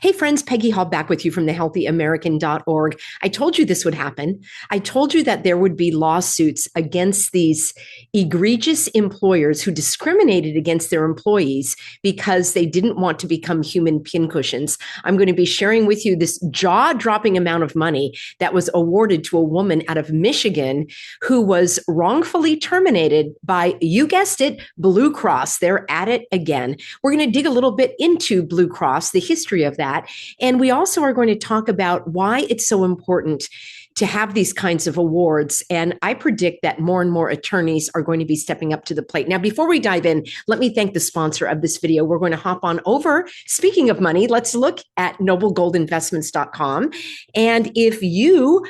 Hey friends, Peggy Hall back with you from thehealthyamerican.org. I told you this would happen. I told you that there would be lawsuits against these egregious employers who discriminated against their employees because they didn't want to become human pincushions. I'm going to be sharing with you this jaw-dropping amount of money that was awarded to a woman out of Michigan who was wrongfully terminated by, you guessed it, Blue Cross. They're at it again. We're going to dig a little bit into Blue Cross, the history of that. And we also are going to talk about why it's so important to have these kinds of awards. And I predict that more and more attorneys are going to be stepping up to the plate. Now, before we dive in, let me thank the sponsor of this video. We're going to hop on over. Speaking of money, let's look at noblegoldinvestments.com. And if you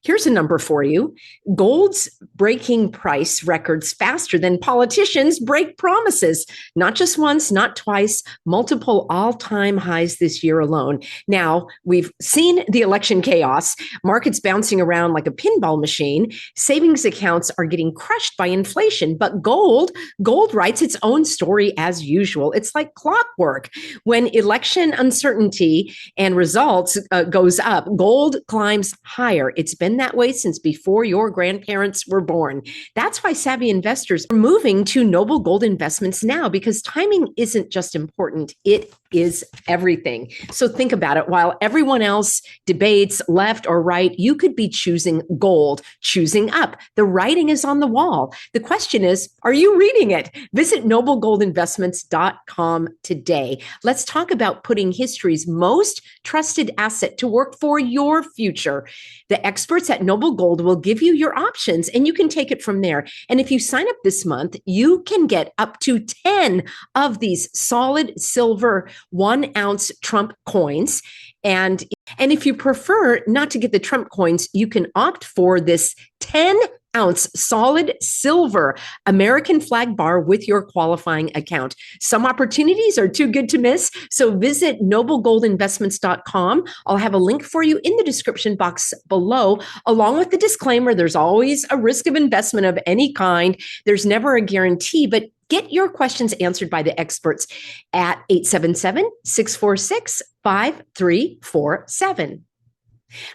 here's a number for you. Gold's breaking price records faster than politicians break promises. Not just once, not twice, multiple all-time highs this year alone. Now, we've seen the election chaos, markets bouncing around like a pinball machine. Savings accounts are getting crushed by inflation, but gold writes its own story as usual. It's like clockwork. When election uncertainty and results goes up, gold climbs higher. It's been that way since before your grandparents were born. That's why savvy investors are moving to Noble Gold Investments now, because timing isn't just important, it is everything. So think about it. While everyone else debates left or right, you could be choosing gold, choosing up. The writing is on the wall. The question is, are you reading it? Visit noblegoldinvestments.com today. Let's talk about putting history's most trusted asset to work for your future. The experts at Noble Gold will give you your options and you can take it from there. And if you sign up this month, you can get up to 10 of these solid silver 1 ounce Trump coins. And if you prefer not to get the Trump coins, you can opt for this 10-ounce solid silver American flag bar with your qualifying account. Some opportunities are too good to miss, so visit noblegoldinvestments.com. I'll have a link for you in the description box below, along with the disclaimer. There's always a risk of investment of any kind. There's never a guarantee, but get your questions answered by the experts at 877-646-5347.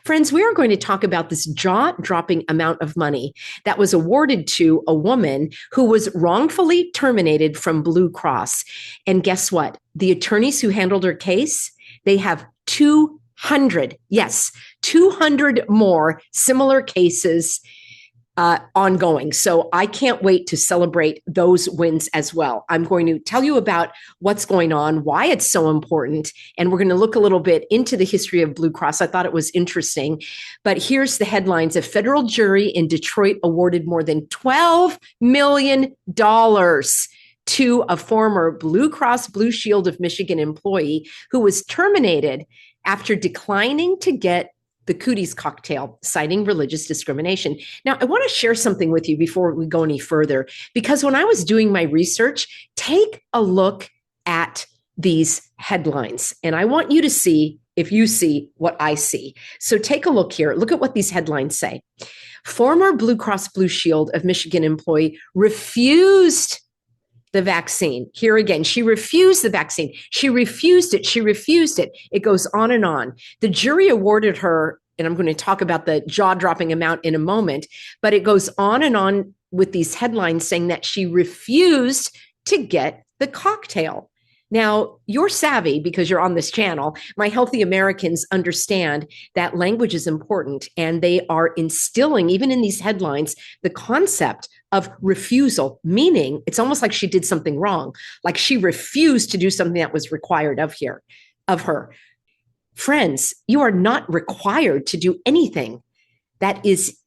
Friends, we are going to talk about this jaw-dropping amount of money that was awarded to a woman who was wrongfully terminated from Blue Cross. And guess what? The attorneys who handled her case, they have 200 more similar cases ongoing. So I can't wait to celebrate those wins as well. I'm going to tell you about what's going on, why it's so important, and we're going to look a little bit into the history of Blue Cross. I thought it was interesting, but here's the headlines. A federal jury in Detroit awarded more than $12 million to a former Blue Cross Blue Shield of Michigan employee who was terminated after declining to get the cooties cocktail, citing religious discrimination. Now, I want to share something with you before we go any further, because when I was doing my research, take a look at these headlines, and I want you to see if you see what I see. So take a look here. Look at what these headlines say. Former Blue Cross Blue Shield of Michigan employee refused the vaccine. Here again, she refused the vaccine. She refused it. She refused it. It goes on and on. The jury awarded her, and I'm going to talk about the jaw-dropping amount in a moment, but it goes on and on with these headlines saying that she refused to get the cocktail. Now, you're savvy because you're on this channel. My Healthy Americans understand that language is important, and they are instilling, even in these headlines, the concept of refusal, meaning it's almost like she did something wrong, like she refused to do something that was required of her. Friends, you are not required to do anything that is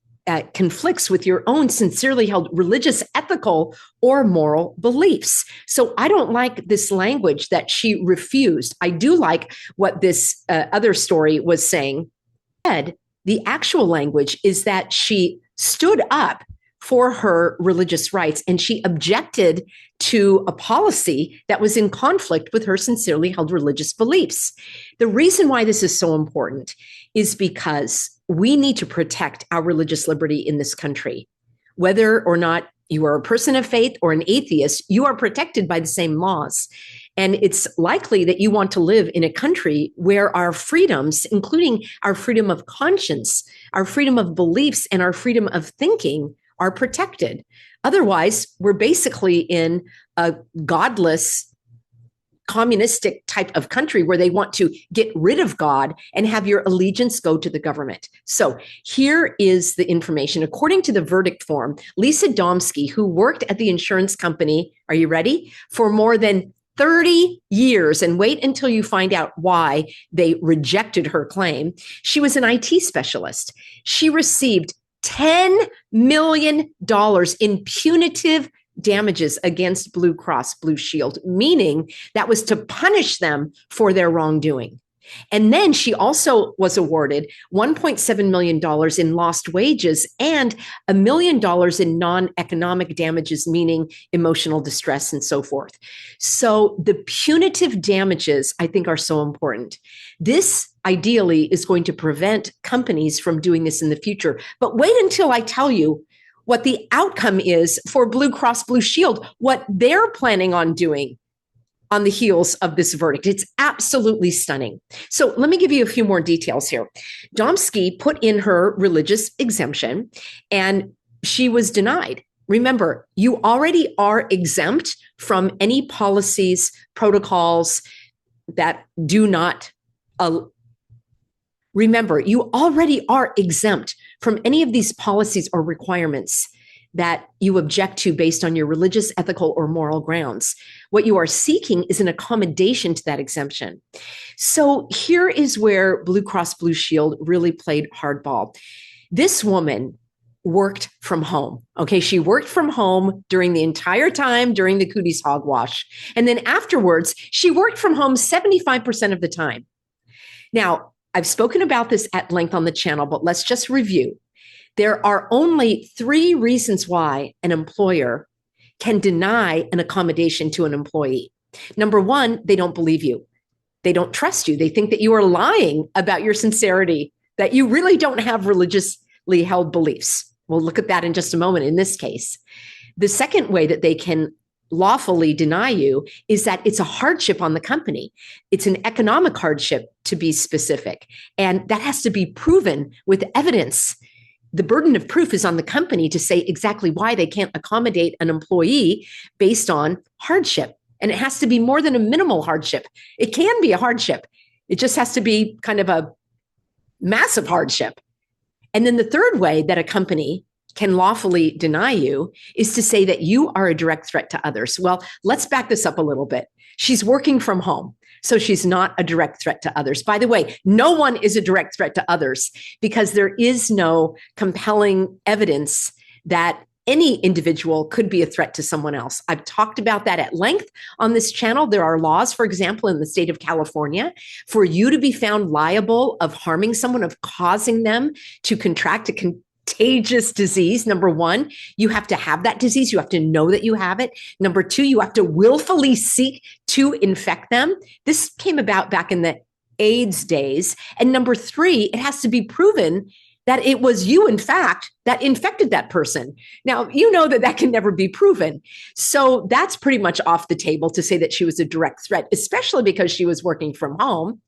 conflicts with your own sincerely held religious, ethical, or moral beliefs. So I don't like this language that she refused. I do like what this other story was saying. The actual language is that she stood up for her religious rights, and she objected to a policy that was in conflict with her sincerely held religious beliefs. The reason why this is so important is because we need to protect our religious liberty in this country, whether or not you are a person of faith or an atheist, you are protected by the same laws. And it's likely that you want to live in a country where our freedoms, including our freedom of conscience, our freedom of beliefs, and our freedom of thinking, are protected. Otherwise, we're basically in a godless, communistic type of country where they want to get rid of God and have your allegiance go to the government. So here is the information. According to the verdict form, Lisa Domsky, who worked at the insurance company, are you ready? For more than 30 years, and wait until you find out why they rejected her claim. She was an IT specialist. She received $10 million in punitive damages against Blue Cross Blue Shield, meaning that was to punish them for their wrongdoing. And then she also was awarded $1.7 million in lost wages and $1 million in non-economic damages, meaning emotional distress and so forth. So the punitive damages, I think, are so important. This ideally is going to prevent companies from doing this in the future. But wait until I tell you what the outcome is for Blue Cross Blue Shield, what they're planning on doing on the heels of this verdict. It's absolutely stunning. So let me give you a few more details here. Domsky put in her religious exemption and she was denied. Remember, you already are exempt from any policies, protocols that do not remember, you already are exempt from any of these policies or requirements that you object to based on your religious, ethical, or moral grounds. What you are seeking is an accommodation to that exemption. So here is where Blue Cross Blue Shield really played hardball. This woman worked from home. Okay, she worked from home during the entire time during the cooties hogwash. And then afterwards, she worked from home 75% of the time. Now, I've spoken about this at length on the channel, but let's just review. There are only 3 reasons why an employer can deny an accommodation to an employee. Number 1, they don't believe you. They don't trust you. They think that you are lying about your sincerity, that you really don't have religiously held beliefs. We'll look at that in just a moment in this case. The second way that they can lawfully deny you is that it's a hardship on the company. It's an economic hardship, to be specific. And that has to be proven with evidence. The burden of proof is on the company to say exactly why they can't accommodate an employee based on hardship. And it has to be more than a minimal hardship. It can be a hardship. It just has to be kind of a massive hardship. And then the third way that a company can lawfully deny you is to say that you are a direct threat to others. Well, let's back this up a little bit. She's working from home, so she's not a direct threat to others. By the way, no one is a direct threat to others because there is no compelling evidence that any individual could be a threat to someone else. I've talked about that at length on this channel. There are laws, for example, in the state of California, for you to be found liable of harming someone, of causing them to contract a contagious disease. Number 1, you have to have that disease. You have to know that you have it. Number 2, you have to willfully seek to infect them. This came about back in the AIDS days. And number 3, it has to be proven that it was you, in fact, that infected that person. Now, you know that that can never be proven. So that's pretty much off the table to say that she was a direct threat, especially because she was working from home.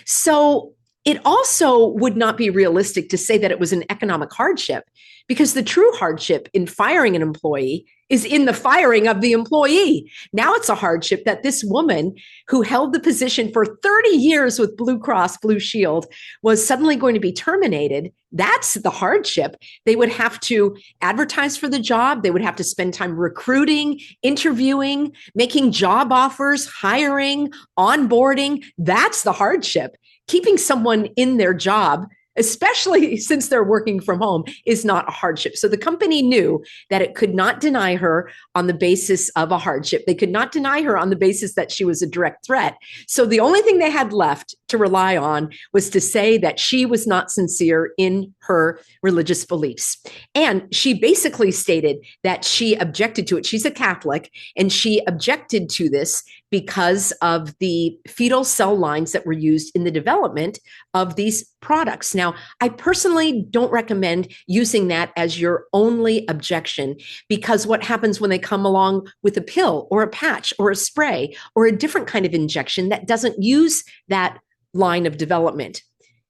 So it also would not be realistic to say that it was an economic hardship, because the true hardship in firing an employee is in the firing of the employee. Now it's a hardship that this woman who held the position for 30 years with Blue Cross Blue Shield was suddenly going to be terminated. That's the hardship. They would have to advertise for the job. They would have to spend time recruiting, interviewing, making job offers, hiring, onboarding. That's the hardship. Keeping someone in their job, especially since they're working from home, is not a hardship. So the company knew that it could not deny her on the basis of a hardship. They could not deny her on the basis that she was a direct threat. So the only thing they had left to rely on was to say that she was not sincere in her religious beliefs. And she basically stated that she objected to it. She's a Catholic, and she objected to this because of the fetal cell lines that were used in the development of these products. Now, I personally don't recommend using that as your only objection, because what happens when they come along with a pill or a patch or a spray or a different kind of injection that doesn't use that line of development?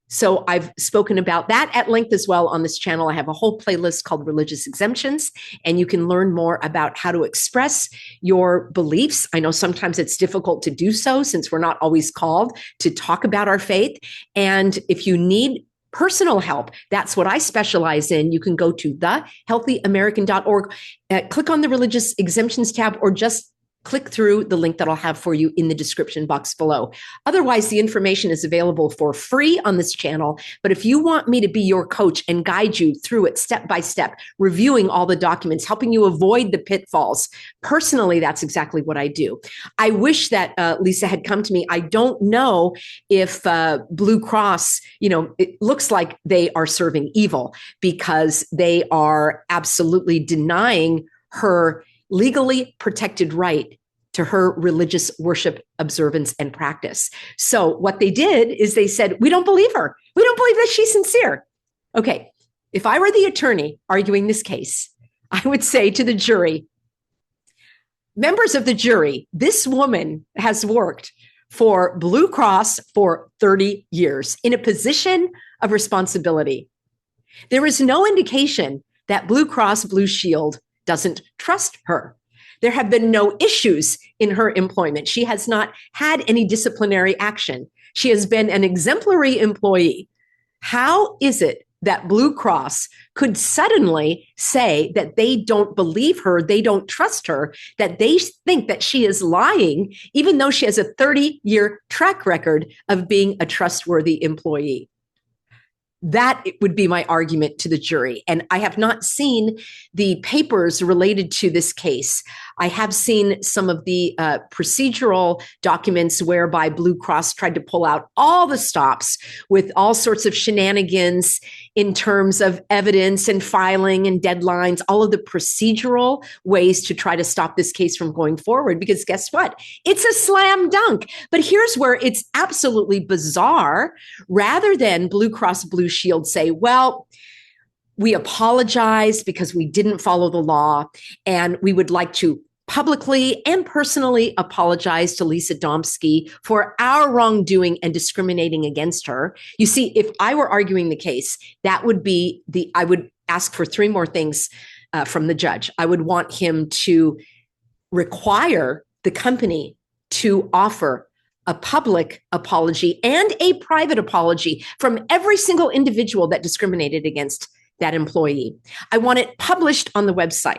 So I've spoken about that at length as well on this channel. I have a whole playlist called Religious Exemptions, and you can learn more about how to express your beliefs. I know sometimes it's difficult to do so since we're not always called to talk about our faith. And if you need personal help, that's what I specialize in. You can go to thehealthyamerican.org, click on the Religious Exemptions tab, or just click through the link that I'll have for you in the description box below. Otherwise, the information is available for free on this channel. But if you want me to be your coach and guide you through it step by step, reviewing all the documents, helping you avoid the pitfalls, personally, that's exactly what I do. I wish that Lisa had come to me. I don't know if Blue Cross, it looks like they are serving evil because they are absolutely denying her legally protected right to her religious worship, observance, and practice. So what they did is they said, we don't believe her. We don't believe that she's sincere. Okay, if I were the attorney arguing this case, I would say to the jury, members of the jury, this woman has worked for Blue Cross for 30 years in a position of responsibility. There is no indication that Blue Cross Blue Shield doesn't trust her. There have been no issues in her employment. She has not had any disciplinary action. She has been an exemplary employee. How is it that Blue Cross could suddenly say that they don't believe her, they don't trust her, that they think that she is lying, even though she has a 30-year track record of being a trustworthy employee? That would be my argument to the jury. And I have not seen the papers related to this case. I have seen some of the procedural documents whereby Blue Cross tried to pull out all the stops with all sorts of shenanigans in terms of evidence and filing and deadlines, all of the procedural ways to try to stop this case from going forward. Because guess what? It's a slam dunk. But here's where it's absolutely bizarre. Rather than Blue Cross Blue Shield say, well, we apologize because we didn't follow the law, and we would like to publicly and personally apologize to Lisa Domsky for our wrongdoing and discriminating against her. You see, if I were arguing the case, that would be I would ask for three more things from the judge. I would want him to require the company to offer a public apology and a private apology from every single individual that discriminated against that employee. I want it published on the website.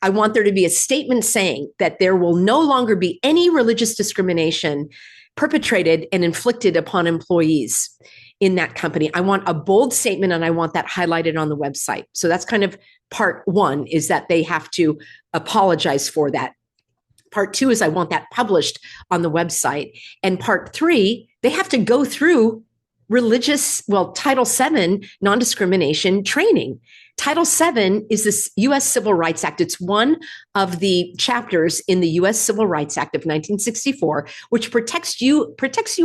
I want there to be a statement saying that there will no longer be any religious discrimination perpetrated and inflicted upon employees in that company. I want a bold statement, and I want that highlighted on the website. So that's kind of part one, is that they have to apologize for that. Part two is I want that published on the website. And part three, they have to go through Title VII non-discrimination training. Title VII is this U.S. Civil Rights Act. It's one of the chapters in the U.S. Civil Rights Act of 1964, which protects you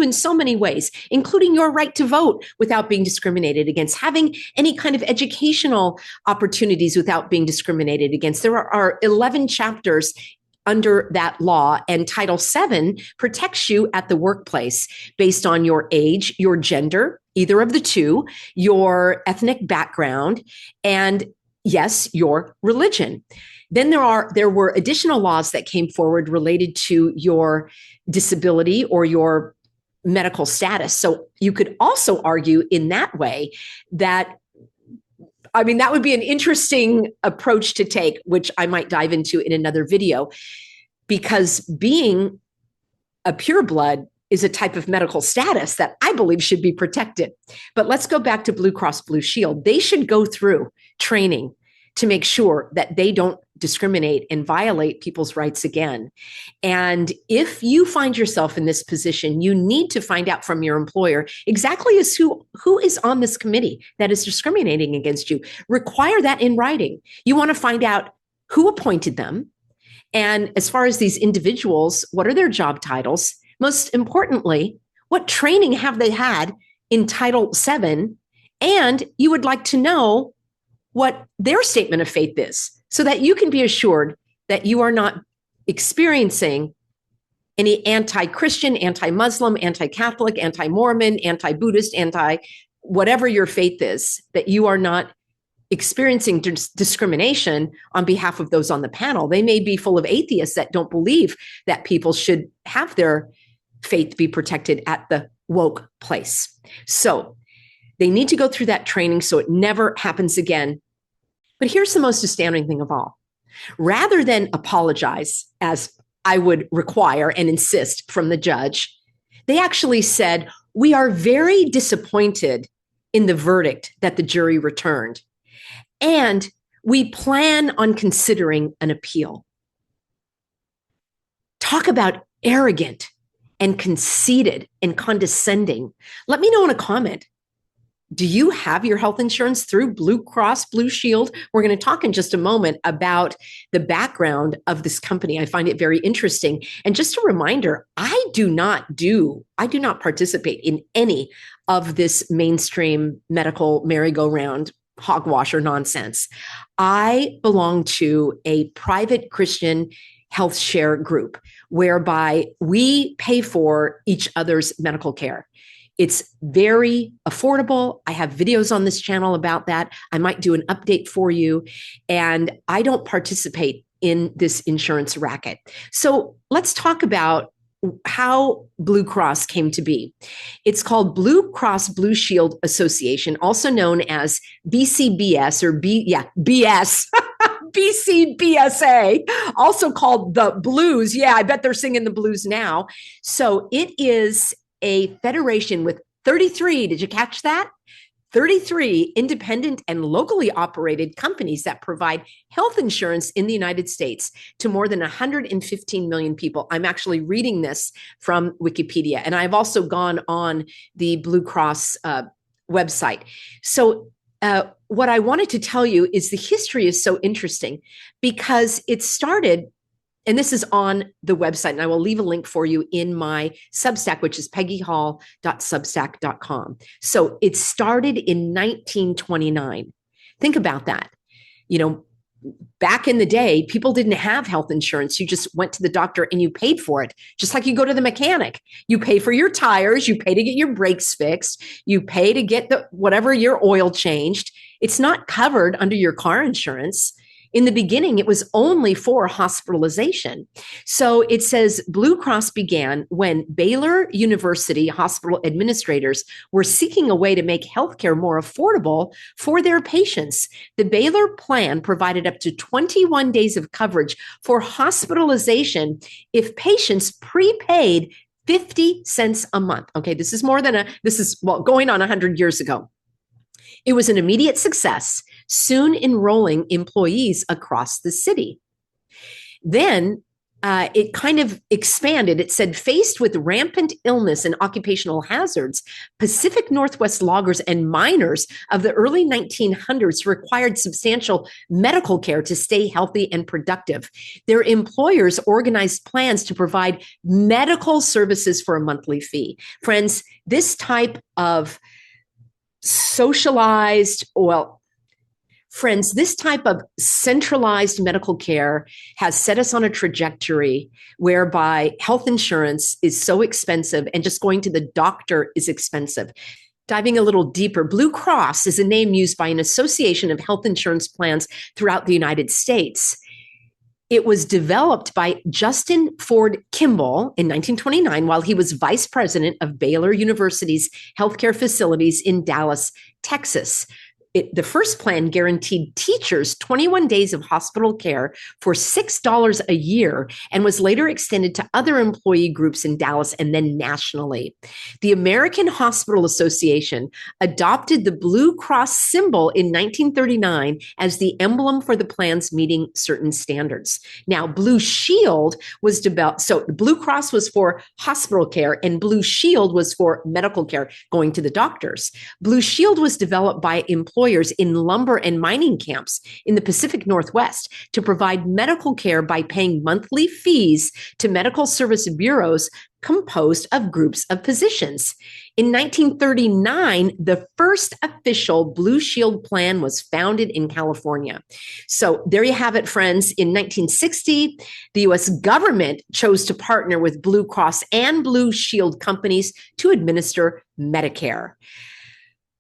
in so many ways, including your right to vote without being discriminated against, having any kind of educational opportunities without being discriminated against. There are 11 chapters under that law, and Title VII protects you at the workplace based on your age, your gender, either of the two, your ethnic background, and yes, your religion. Then there were additional laws that came forward related to your disability or your medical status. So you could also argue in that way that that would be an interesting approach to take, which I might dive into in another video, because being a pureblood is a type of medical status that I believe should be protected. But let's go back to Blue Cross Blue Shield. They should go through training to make sure that they don't discriminate and violate people's rights again. And if you find yourself in this position, you need to find out from your employer exactly as who is on this committee that is discriminating against you. Require that in writing. You want to find out who appointed them. And as far as these individuals, what are their job titles? Most importantly, what training have they had in Title VII? And you would like to know what their statement of faith is so that you can be assured that you are not experiencing any anti-Christian, anti-Muslim, anti-Catholic, anti-Mormon, anti-Buddhist, whatever your faith is, that you are not experiencing discrimination on behalf of those on the panel. They may be full of atheists that don't believe that people should have their faith be protected at the woke place. So they need to go through that training so it never happens again. But here's the most astounding thing of all. Rather than apologize, as I would require and insist from the judge, they actually said, we are very disappointed in the verdict that the jury returned. And we plan on considering an appeal. Talk about arrogant and conceited and condescending. Let me know in a comment. Do you have your health insurance through Blue Cross Blue Shield? We're going to talk in just a moment about the background of this company. I find it very interesting. And just a reminder, I do not participate in any of this mainstream medical merry-go-round hogwash or nonsense. I belong to a private Christian health share group whereby we pay for each other's medical care. It's very affordable. I have videos on this channel about that. I might do an update for you. And I don't participate in this insurance racket. So let's talk about how Blue Cross came to be. It's called Blue Cross Blue Shield Association, also known as BCBS or BS. BCBSA, also called the Blues. Yeah, I bet they're singing the blues now. So it is a federation with 33, did you catch that? 33 independent and locally operated companies that provide health insurance in the United States to more than 115 million people. I'm actually reading this from Wikipedia, and I've also gone on the Blue Cross website. So what I wanted to tell you is the history is so interesting because it started, and this is on the website, and I will leave a link for you in my Substack, which is peggyhall.substack.com. So it started in 1929. Think about that. You know, back in the day, people didn't have health insurance. You just went to the doctor and you paid for it. Just like you go to the mechanic, you pay for your tires, you pay to get your brakes fixed, you pay to get whatever your oil changed. It's not covered under your car insurance. In the beginning, it was only for hospitalization. So it says Blue Cross began when Baylor University hospital administrators were seeking a way to make healthcare more affordable for their patients. The Baylor plan provided up to 21 days of coverage for hospitalization if patients prepaid 50 cents a month. Okay, this is going on 100 years ago. It was an immediate success, soon enrolling employees across the city. Then it kind of expanded. It said, faced with rampant illness and occupational hazards, Pacific Northwest loggers and miners of the early 1900s required substantial medical care to stay healthy and productive. Their employers organized plans to provide medical services for a monthly fee. Friends, this type of centralized medical care has set us on a trajectory whereby health insurance is so expensive and just going to the doctor is expensive. Diving a little deeper, Blue Cross is a name used by an association of health insurance plans throughout the United States. It was developed by Justin Ford Kimball in 1929 while he was vice president of Baylor University's healthcare facilities in Dallas, Texas. the first plan guaranteed teachers 21 days of hospital care for $6 a year and was later extended to other employee groups in Dallas and then nationally. The American Hospital Association adopted the Blue Cross symbol in 1939 as the emblem for the plans meeting certain standards. Now, Blue Shield was developed. So Blue Cross was for hospital care and Blue Shield was for medical care, going to the doctors. Blue Shield was developed by employers in lumber and mining camps in the Pacific Northwest to provide medical care by paying monthly fees to medical service bureaus composed of groups of physicians. In 1939, the first official Blue Shield plan was founded in California. So there you have it, friends. In 1960, the U.S. government chose to partner with Blue Cross and Blue Shield companies to administer Medicare.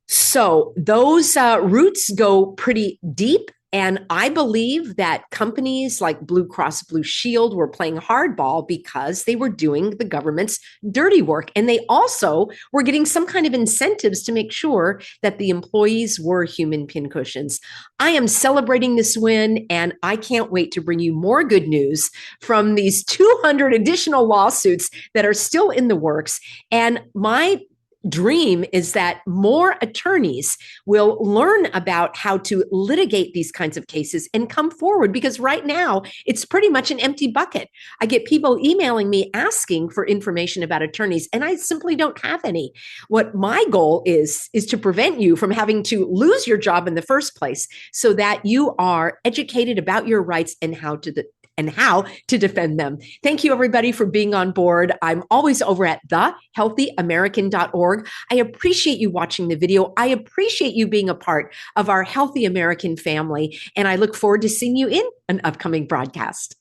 So those roots go pretty deep. And I believe that companies like Blue Cross Blue Shield were playing hardball because they were doing the government's dirty work. And they also were getting some kind of incentives to make sure that the employees were human pincushions. I am celebrating this win, and I can't wait to bring you more good news from these 200 additional lawsuits that are still in the works. And my dream is that more attorneys will learn about how to litigate these kinds of cases and come forward, because right now it's pretty much an empty bucket. I get people emailing me asking for information about attorneys, and I simply don't have any. What my goal is to prevent you from having to lose your job in the first place, so that you are educated about your rights and how to defend them. Thank you, everybody, for being on board. I'm always over at thehealthyamerican.org. I appreciate you watching the video. I appreciate you being a part of our Healthy American family, and I look forward to seeing you in an upcoming broadcast.